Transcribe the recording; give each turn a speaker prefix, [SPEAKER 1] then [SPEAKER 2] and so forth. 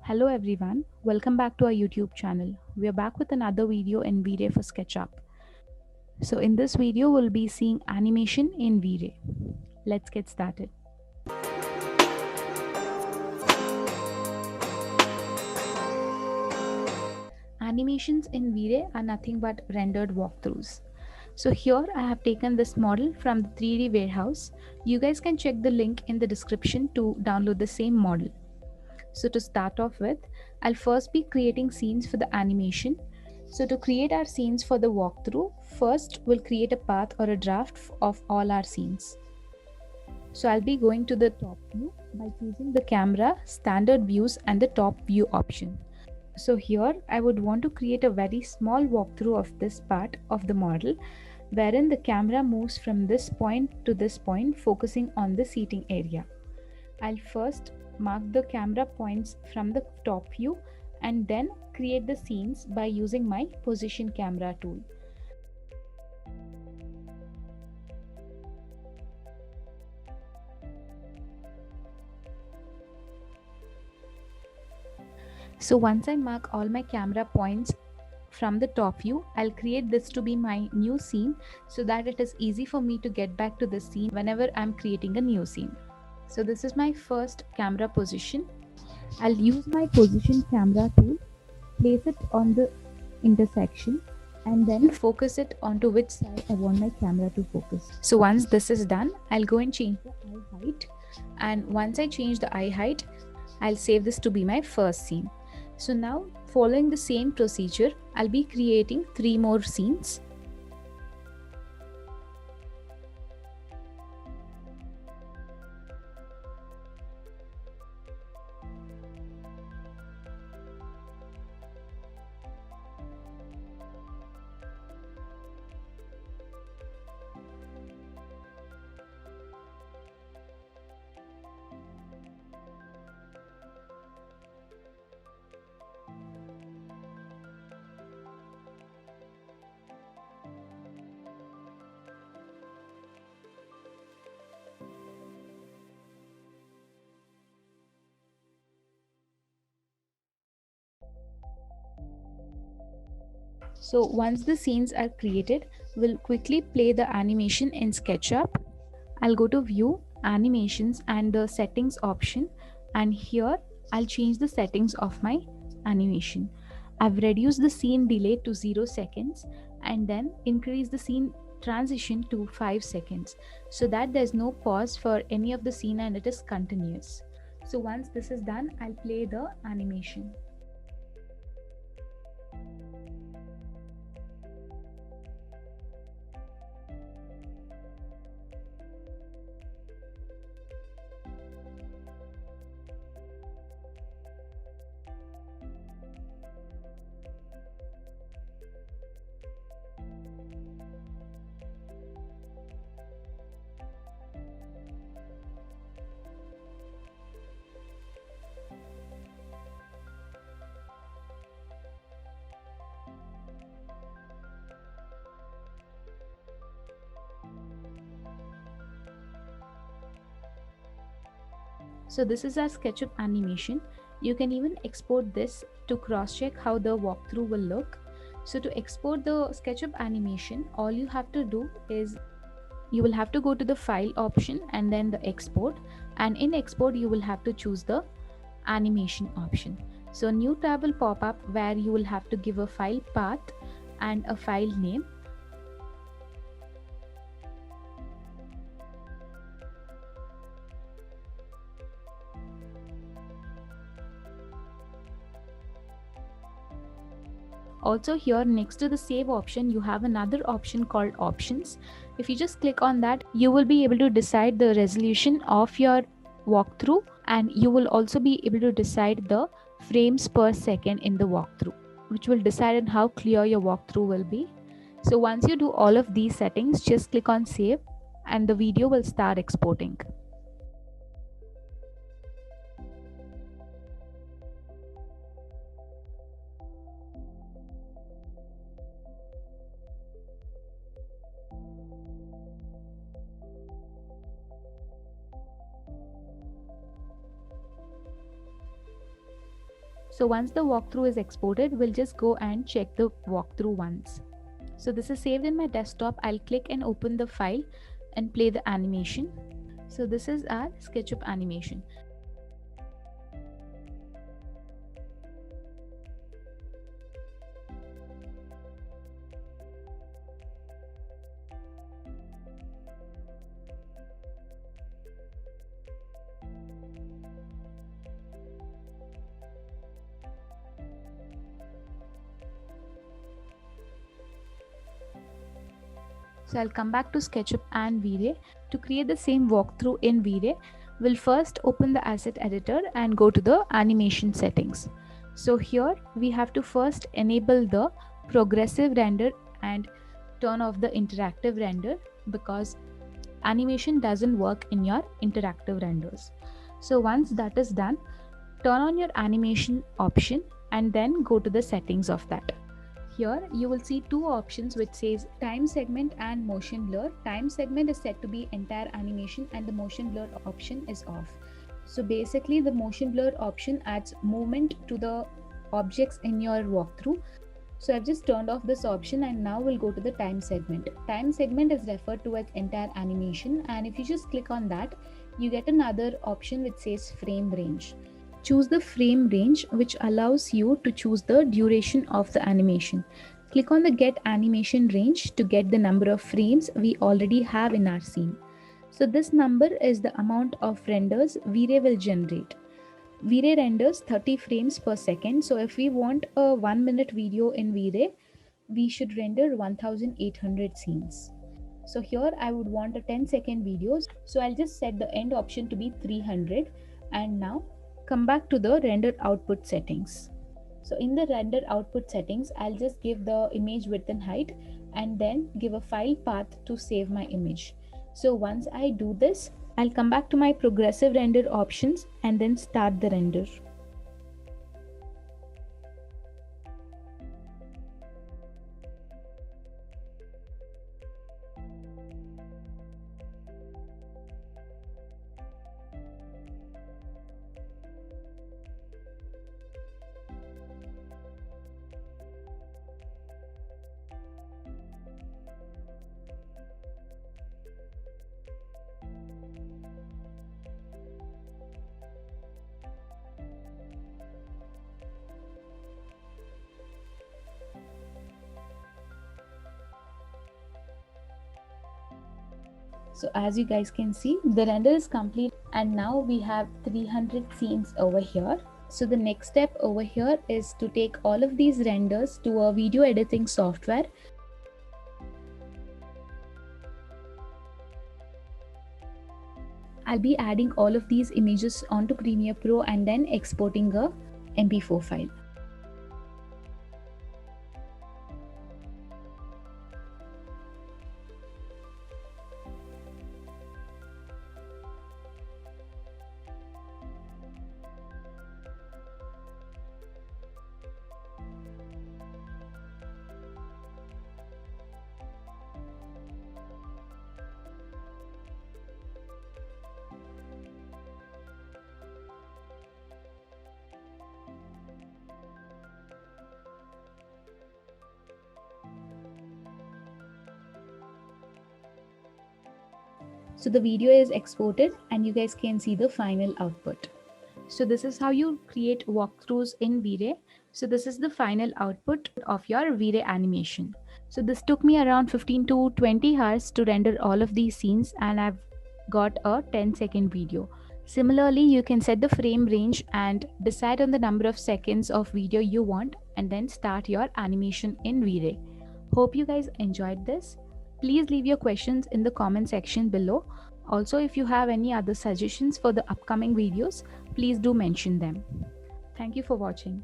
[SPEAKER 1] Hello everyone, welcome back to our YouTube channel. We are back with another video in V-Ray for SketchUp. So in this video, we'll be seeing animation in V-Ray. Let's get started. Animations in V-Ray are nothing but rendered walkthroughs. So here I have taken this model from the 3D warehouse. You guys can check the link in the description to download the same model. So to start off with, I'll first be creating scenes for the animation. So to create our scenes for the walkthrough, first we'll create a path or a draft of all our scenes. So I'll be going to the top view by choosing the camera, standard views and the top view option. So here I would want to create a very small walkthrough of this part of the model wherein the camera moves from this point to this point, focusing on the seating area. I'll first mark the camera points from the top view and then create the scenes by using my position camera tool. So once I mark all my camera points from the top view, I'll create this to be my new scene so that it is easy for me to get back to the scene whenever I'm creating a new scene. So this is my first camera position. I'll use my position camera tool, place it on the intersection and then focus it onto which side I want my camera to focus. So once this is done, I'll go and change the eye height, and once I change the eye height, I'll save this to be my first scene. So now, following the same procedure, I'll be creating 3 more scenes. So once the scenes are created, we'll quickly play the animation in SketchUp. I'll go to View, Animations and the Settings option, and here I'll change the settings of my animation. I've reduced the scene delay to 0 seconds and then increase the scene transition to 5 seconds so that there's no pause for any of the scene and it is continuous. So once this is done, I'll play the animation. So this is our SketchUp animation. You can even export this to cross-check how the walkthrough will look. So to export the SketchUp animation, all you have to do is you will have to go to the file option and then the export, and in export you will have to choose the animation option. So a new tab will pop up where you will have to give a file path and a file name. Also here next to the save option, you have another option called options. If you just click on that, you will be able to decide the resolution of your walkthrough, and you will also be able to decide the frames per second in the walkthrough, which will decide on how clear your walkthrough will be. So once you do all of these settings, just click on save and the video will start exporting. So once the walkthrough is exported, we'll just go and check the walkthrough once. So this is saved in my desktop. I'll click and open the file and play the animation. So this is our SketchUp animation. So I'll come back to SketchUp and V-Ray. To create the same walkthrough in V-Ray, we'll first open the asset editor and go to the animation settings. So here we have to first enable the progressive render and turn off the interactive render, because animation doesn't work in your interactive renders. So once that is done, turn on your animation option and then go to the settings of that. Here you will see two options which says time segment and motion blur. Time segment is set to be entire animation and the motion blur option is off. So basically the motion blur option adds movement to the objects in your walkthrough. So I've just turned off this option and now we'll go to the time segment. Time segment is referred to as entire animation, and if you just click on that, you get another option which says frame range. Choose the frame range, which allows you to choose the duration of the animation. Click on the get animation range to get the number of frames we already have in our scene. So this number is the amount of renders V-Ray will generate. V-Ray renders 30 frames per second. So if we want a 1 minute video in V-Ray, we should render 1800 scenes. So here I would want a 10-second video. So I'll just set the end option to be 300, and now come back to the render output settings. So in the render output settings, I'll just give the image width and height and then give a file path to save my image. So once I do this, I'll come back to my progressive render options and then start the render. So as you guys can see, the render is complete and now we have 300 scenes over here. So the next step over here is to take all of these renders to a video editing software. I'll be adding all of these images onto Premiere Pro and then exporting a MP4 file. So the video is exported and you guys can see the final output. So this is how you create walkthroughs in V-Ray. So this is the final output of your V-Ray animation. So this took me around 15 to 20 hours to render all of these scenes, and I've got a 10-second video. Similarly, you can set the frame range and decide on the number of seconds of video you want and then start your animation in V-Ray. Hope you guys enjoyed this. Please leave your questions in the comment section below. Also, if you have any other suggestions for the upcoming videos, please do mention them. Thank you for watching.